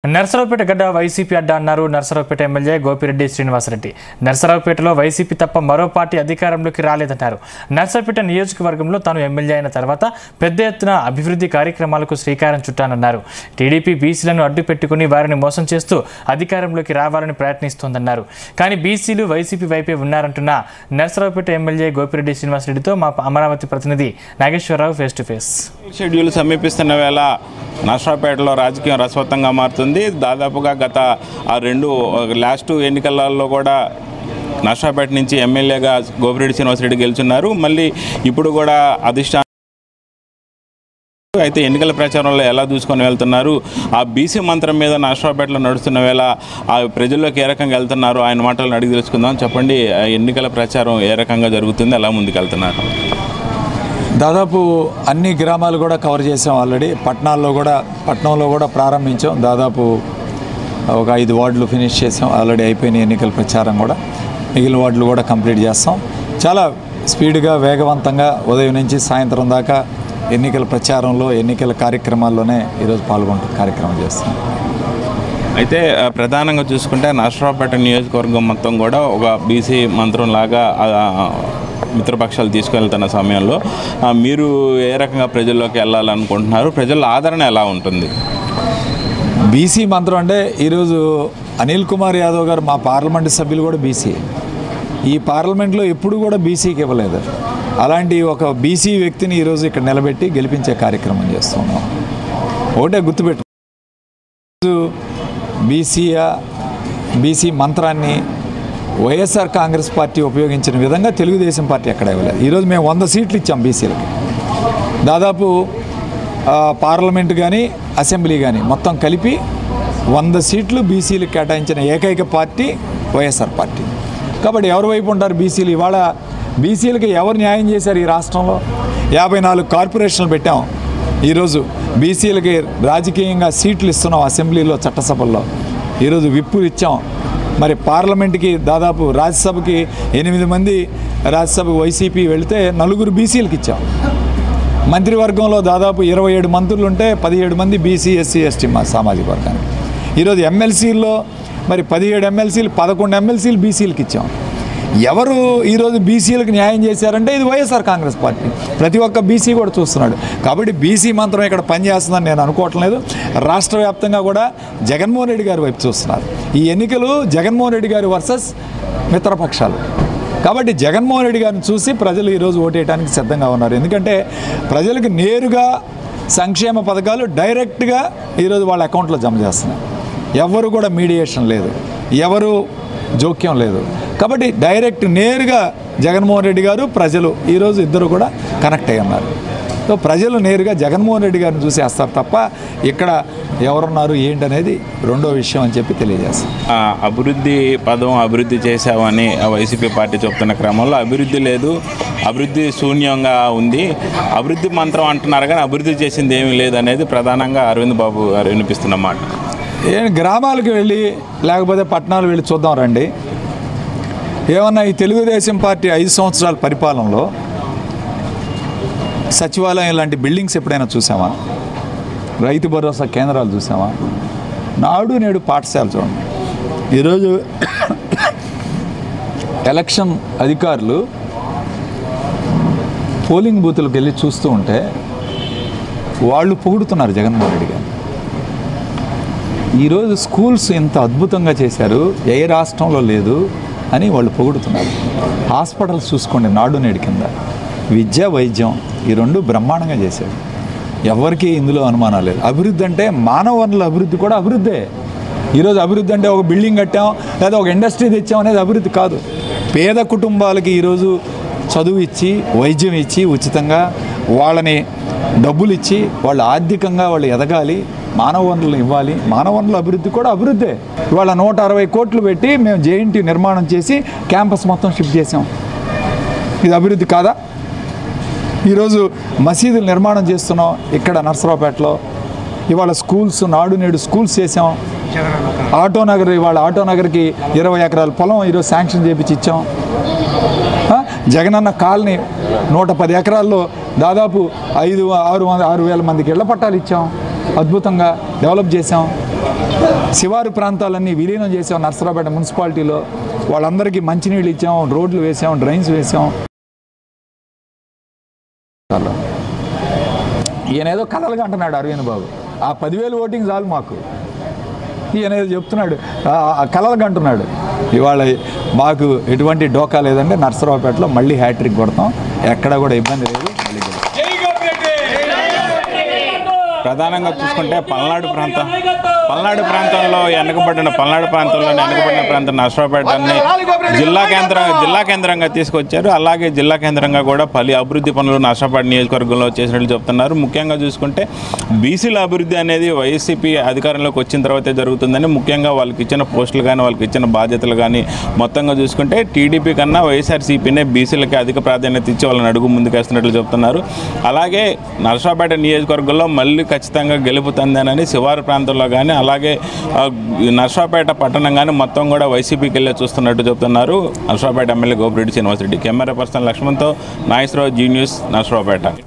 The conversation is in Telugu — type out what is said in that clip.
నర్సరావుపేట గడ్డ వైసీపీ అడ్డా అన్నారు నర్సరావుపేట ఎమ్మెల్యే గోపిరెడ్డి శ్రీనివాసరెడ్డి. నర్సరావుపేటలో వైసీపీ తప్ప మరో పార్టీ అధికారంలోకి రాలేదన్నారు. నర్సరావుపేట నియోజకవర్గంలో తాను ఎమ్మెల్యే అయిన తర్వాత పెద్ద ఎత్తున అభివృద్ధి కార్యక్రమాలకు శ్రీకారం చుట్టానన్నారు. టీడీపీ బీసీలను అడ్డు పెట్టుకుని వారిని మోసం చేస్తూ అధికారంలోకి రావాలని ప్రయత్నిస్తోందన్నారు. కానీ బీసీలు వైసీపీ వైపే ఉన్నారంటున్న నర్సరావుపేట ఎమ్మెల్యే గోపిరెడ్డి శ్రీనివాసరెడ్డితో మా అమరావతి ప్రతినిధి Nageswara Rao face to face. Schedule సమీపిస్తున్న వేళ నర్సరావుపేటలో రాజకీయం రసవత్తంగా మారుతుంది. దాదాపుగా గత లాస్ట్ ఎన్నికలలో కూడా నర్సరావుపేట నుంచి ఎమ్మెల్యేగా గోపిరెడ్డి శ్రీనివాసరెడ్డి గెలుచున్నారు. మళ్ళీ ఇప్పుడు కూడా అధిష్టానం అయితే ఎన్నికల ప్రచారంలో ఎలా దూసుకొని వెళ్తున్నారు, ఆ బీసీ మంత్రం మీద నర్సరావుపేటలో నడుస్తున్న వేళ ఆ ప్రజల్లోకి ఏ రకంగా వెళ్తున్నారు, ఆయన మాటలను అడిగి తెలుసుకుందాం. చెప్పండి, ఎన్నికల ప్రచారం ఏ రకంగా జరుగుతుంది, ఎలా ముందుకెళ్తున్నారు? దాదాపు అన్ని గ్రామాలు కూడా కవర్ చేసాం. ఆల్రెడీ పట్టణంలో కూడా ప్రారంభించాం. దాదాపు ఒక 5 వార్డులు ఫినిష్ చేసాం. ఆల్రెడీ అయిపోయిన ఎన్నికల ప్రచారం కూడా, మిగిలిన వార్డులు కూడా కంప్లీట్ చేస్తాం. చాలా స్పీడ్గా వేగవంతంగా ఉదయం నుంచి సాయంత్రం దాకా ఎన్నికల ప్రచారంలో ఎన్నికల కార్యక్రమాల్లోనే ఈరోజు పాల్గొంటూ కార్యక్రమం చేస్తాం. అయితే ప్రధానంగా చూసుకుంటే నర్సరావుపేట నియోజకవర్గం మొత్తం కూడా ఒక బీసీ మంత్రం లాగా మిత్రపక్షాలు తీసుకువెళ్తున్న సమయంలో మీరు ఏ రకంగా ప్రజల్లోకి వెళ్ళాలనుకుంటున్నారు? ప్రజల ఆదరణ ఎలా ఉంటుంది? బీసీ మంత్రం అంటే ఈరోజు అనిల్ కుమార్ యాదవ్ గారు మా పార్లమెంటు సభ్యులు కూడా బీసీ. ఈ పార్లమెంట్లో ఎప్పుడు కూడా బీసీకి ఇవ్వలేదు. అలాంటి ఒక బీసీ వ్యక్తిని ఈరోజు ఇక్కడ నిలబెట్టి గెలిపించే కార్యక్రమం చేస్తున్నాం. ఒకటే గుర్తుపెట్టు, బీసీ మంత్రాన్ని వైఎస్ఆర్ కాంగ్రెస్ పార్టీ ఉపయోగించిన విధంగా తెలుగుదేశం పార్టీ ఎక్కడ ఇవ్వలేదు. ఈరోజు మేము 100 సీట్లు ఇచ్చాం బీసీలకి. దాదాపు పార్లమెంటు కానీ అసెంబ్లీ కానీ మొత్తం కలిపి 100 సీట్లు బీసీలకు కేటాయించిన ఏకైక పార్టీ వైఎస్ఆర్ పార్టీ. కాబట్టి ఎవరి వైపు ఉంటారు బీసీలు? ఇవాళ బీసీలకి ఎవరు న్యాయం చేశారు? ఈ రాష్ట్రంలో 54 కార్పొరేషన్లు పెట్టాం. ఈరోజు బీసీలకి రాజకీయంగా సీట్లు ఇస్తున్నాం. అసెంబ్లీలో, చట్టసభల్లో ఈరోజు విప్పులు ఇచ్చాం. మరి పార్లమెంట్కి దాదాపు రాజ్యసభకి 8 మంది రాజ్యసభకు వైసీపీ వెళితే 4 బీసీలకు ఇచ్చాం. మంత్రివర్గంలో దాదాపు 27 మంత్రులు ఉంటే 17 మంది బీసీ, ఎస్సీ, ఎస్టీ సామాజిక వర్గానికి. ఈరోజు ఎమ్మెల్సీల్లో మరి 17 ఎమ్మెల్సీలు, 11 ఎమ్మెల్సీలు బీసీలకు ఇచ్చాం. ఎవరు ఈరోజు బీసీలకు న్యాయం చేశారంటే ఇది వైఎస్ఆర్ కాంగ్రెస్ పార్టీ. ప్రతి ఒక్క బీసీ కూడా చూస్తున్నాడు. కాబట్టి బీసీ మంత్రం ఇక్కడ పనిచేస్తుందని నేను అనుకోవటం లేదు. రాష్ట్ర వ్యాప్తంగా కూడా జగన్మోహన్ రెడ్డి గారి వైపు చూస్తున్నారు. ఈ ఎన్నికలు జగన్మోహన్ రెడ్డి గారి వర్సెస్ మిత్రపక్షాలు. కాబట్టి జగన్మోహన్ రెడ్డి గారిని చూసి ప్రజలు ఈరోజు ఓటేయడానికి సిద్ధంగా ఉన్నారు. ఎందుకంటే ప్రజలకు నేరుగా సంక్షేమ పథకాలు డైరెక్ట్గా ఈరోజు వాళ్ళ అకౌంట్లో జమ చేస్తున్నారు. ఎవరు కూడా మీడియేషన్ లేదు, ఎవరు జోక్యం లేదు. కాబట్టి డైరెక్ట్ నేరుగా జగన్మోహన్ రెడ్డి గారు, ప్రజలు ఈరోజు ఇద్దరు కూడా కనెక్ట్ అయ్యి ఉన్నారు. సో ప్రజలు నేరుగా జగన్మోహన్ రెడ్డి గారిని చూసి వేస్తారు తప్ప ఇక్కడ ఎవరున్నారు ఏంటనేది రెండో విషయం అని చెప్పి తెలియజేస్తాం. అభివృద్ధి పదం అభివృద్ధి చేశామని వైసీపీ పార్టీ చెప్తున్న క్రమంలో అభివృద్ధి లేదు, అభివృద్ధి శూన్యంగా ఉంది, అభివృద్ధి మంత్రం అంటున్నారు కానీ అభివృద్ధి చేసింది ఏమీ లేదు అనేది ప్రధానంగా అరవింద్ బాబు గారు వినిపిస్తున్న మాట. గ్రామాలకు వెళ్ళి లేకపోతే పట్టణాలు వెళ్ళి చూద్దాం రండి. ఏమన్నా ఈ తెలుగుదేశం పార్టీ 5 సంవత్సరాల పరిపాలనలో సచివాలయం లాంటి బిల్డింగ్స్ ఎప్పుడైనా చూసామా? రైతు భరోసా కేంద్రాలు చూసామా? నాడు నేడు పాఠశాల చూడండి. ఈరోజు ఎలక్షన్ అధికారులు పోలింగ్ బూతులకు వెళ్ళి చూస్తూ ఉంటే వాళ్ళు పొగుడుతున్నారు జగన్మోహన్ రెడ్డి గారు. ఈరోజు స్కూల్స్ ఎంత అద్భుతంగా చేశారు, ఏ రాష్ట్రంలో లేదు అని వాళ్ళు పొగుడుతున్నారు. హాస్పిటల్స్ చూసుకోండి, నాడు నేడు కింద విద్య, వైద్యం ఈ 2 బ్రహ్మాండంగా చేశారు. ఎవరికి ఇందులో అనుమానం లేదు. అభివృద్ధి అంటే మానవ వనరుల అభివృద్ధి కూడా అభివృద్ధే. ఈరోజు అభివృద్ధి అంటే ఒక బిల్డింగ్ కట్టాం లేదా ఒక ఇండస్ట్రీ తెచ్చాం అనేది అభివృద్ధి కాదు. పేద కుటుంబాలకి ఈరోజు చదువు ఇచ్చి, వైద్యం ఇచ్చి, ఉచితంగా వాళ్ళని డబ్బులు ఇచ్చి వాళ్ళు ఆర్థికంగా వాళ్ళు ఎదగాలి, మానవ వనరులు ఇవ్వాలి. మానవ వనరుల అభివృద్ధి కూడా అభివృద్ధే. ఇవాళ 160 కోట్లు పెట్టి మేము జేఎన్టీ నిర్మాణం చేసి క్యాంపస్ మొత్తం షిఫ్ట్ చేసాం. ఇది అభివృద్ధి కాదా? ఈరోజు మసీదులు నిర్మాణం చేస్తున్నాం ఇక్కడ నర్సరావుపేటలో. ఇవాళ స్కూల్స్, నాడు నేడు స్కూల్స్ చేసాం. ఆటోనగర్, ఇవాళ ఆటోనగర్కి 20 ఎకరాల పొలం ఈరోజు శాంక్షన్ చేపించి ఇచ్చాం. జగనన్న కాలనీ 110 ఎకరాల్లో దాదాపు 5,000-6,000 మందికి ఇళ్ల పట్టాలు ఇచ్చాం. అద్భుతంగా డెవలప్ చేసాం. శివారు ప్రాంతాలన్నీ విలీనం చేసాం నర్సరావుపేట మున్సిపాలిటీలో. వాళ్ళందరికీ మంచినీళ్ళు ఇచ్చాం, రోడ్లు వేసాం, డ్రైన్స్ వేసాం. ఈయనేదో కలలుగా అంటున్నాడు అరవింద్ బాబు, ఆ 10,000 ఓటింగ్ చాలు మాకు. ఈయనేదో చెప్తున్నాడు, కలలుగా అంటున్నాడు. ఇవాళ మాకు ఎటువంటి డోకా లేదంటే నర్సరావుపేటలో మళ్ళీ హ్యాట్రిక్ కొడతాం, ఎక్కడ కూడా ఇబ్బంది లేదు. ప్రధానంగా చూసుకుంటే పల్నాడు ప్రాంతంలో వెనుకబడిన ప్రాంతం నర్సరావుపేటని జిల్లా కేంద్రంగా తీసుకొచ్చారు. అలాగే జిల్లా కేంద్రంగా కూడా పలు అభివృద్ధి పనులు నర్సరావుపేట నియోజకవర్గంలో చేసినట్లు చెప్తున్నారు. ముఖ్యంగా చూసుకుంటే బీసీల అభివృద్ధి అనేది వైసీపీ అధికారంలోకి వచ్చిన తర్వాతే జరుగుతుందని, ముఖ్యంగా వాళ్ళకి ఇచ్చిన పోస్టులు కానీ వాళ్ళకి ఇచ్చిన బాధ్యతలు కానీ మొత్తంగా చూసుకుంటే టీడీపీ కన్నా వైఎస్ఆర్సీపీనే బీసీలకి అధిక ప్రాధాన్యత ఇచ్చి వాళ్ళని అడుగు ముందుకేస్తున్నట్లు చెప్తున్నారు. అలాగే నర్సరావుపేట నియోజకవర్గంలో మళ్ళీ ఖచ్చితంగా గెలుపుతుందనని శివారు ప్రాంతంలో కానీ అలాగే నర్సరావుపేట పట్టణం కానీ మొత్తం కూడా వైసీపీకి వెళ్ళే చూస్తున్నట్టు చెప్తున్నారు Narasaraopet MLA Gopireddy Srinivasareddy. Camera person లక్ష్మణ్తో నాగేశ్వరరావు, జీ న్యూస్, నర్సరావుపేట.